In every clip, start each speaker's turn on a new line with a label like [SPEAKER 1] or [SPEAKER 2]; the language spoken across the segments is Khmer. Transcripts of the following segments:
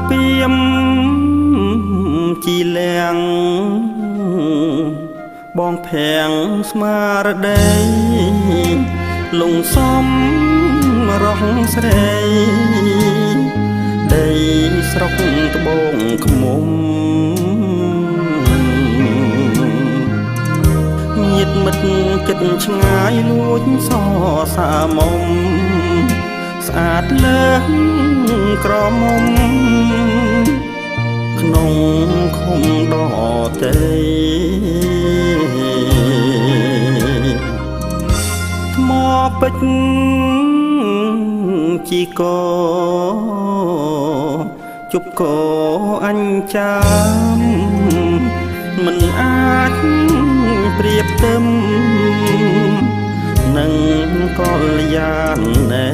[SPEAKER 1] ពីមជីលៀងបងភាំងស្មារតីលងសំរស់ស្រីដីស្រុកត្បូងឃ្មុំញាតិមិត្តគិតឆ្ងាយលួចសសាមុំស្អាតលើសក្រមុំក្នុងឃុំដតីថ្មពេជ្រជីកជប់កអញ្ចាមមិនអាចប្រៀបផ្ទឹមនឹងកល្យាណី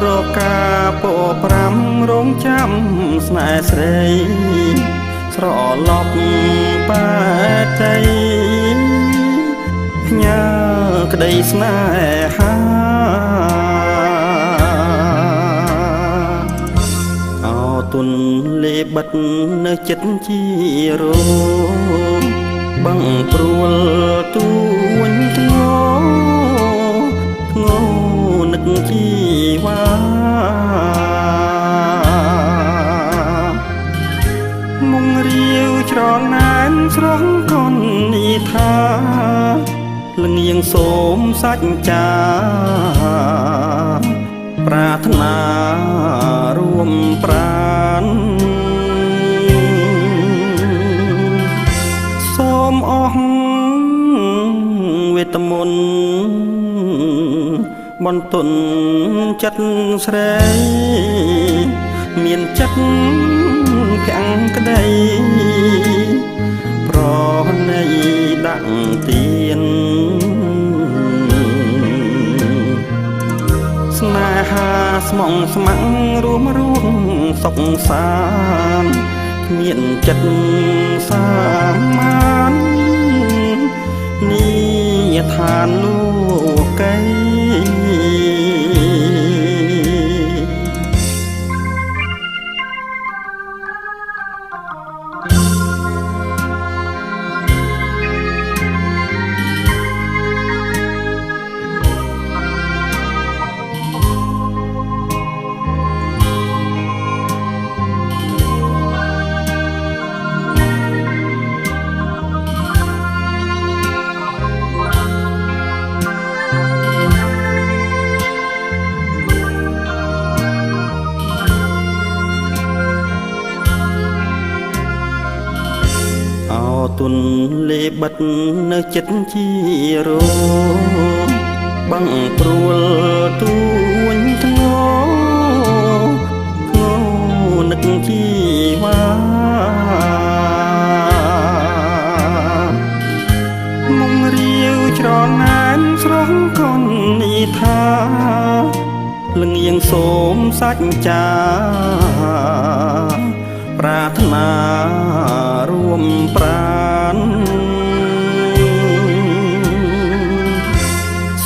[SPEAKER 1] រកាពោប្រាំរងចាំស្នេហ៍ស្រីស្រឡប់បែតីផ្ញើក្តីស្នេហាអោទុនលេបិទនៅចិត្តជារោបឹងព្រួលទួញធ្ងនឹកជីវ៉ាមុងរាវច្រណែនស្រស់កននីថាល្ងៀងសូមសច្ចាប្រាថ្នារួមប្រានសូមអស់វេទមន្តបន្ទន់ចិត្តស្រីមានចិត្តខាំងក្តីប្រណីដាក់ទៀនស្នេហាស្មងស្ម័គ្ររួមសុខសាន្តគ្មានចិត្តសាមាននេះឋានលោកីទុនលេបិទនៅចិត្តជារោបឹងព្រួលទួញធ្ងនឹកជីវ៉ាមុងរាវច្រណែនស្រស់កននីថាល្ងៀងសូមសច្ចាប្រាថ្នារួមប្រាន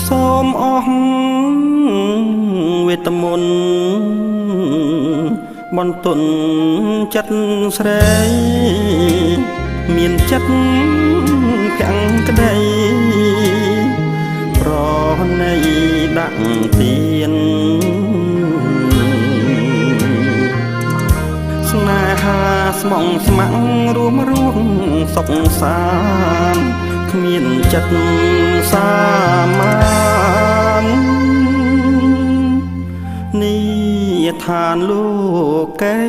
[SPEAKER 1] សូមអស់វេទមន្តបន្ទន់ចិត្តស្រីមានចិត្តខាំងក្តីប្រណីដាក់ទៀនស្នេហាស្មងស្ម័គ្ររួមសុខសាន្តគ្មានចិត្តសាមាននេះឋានលោកី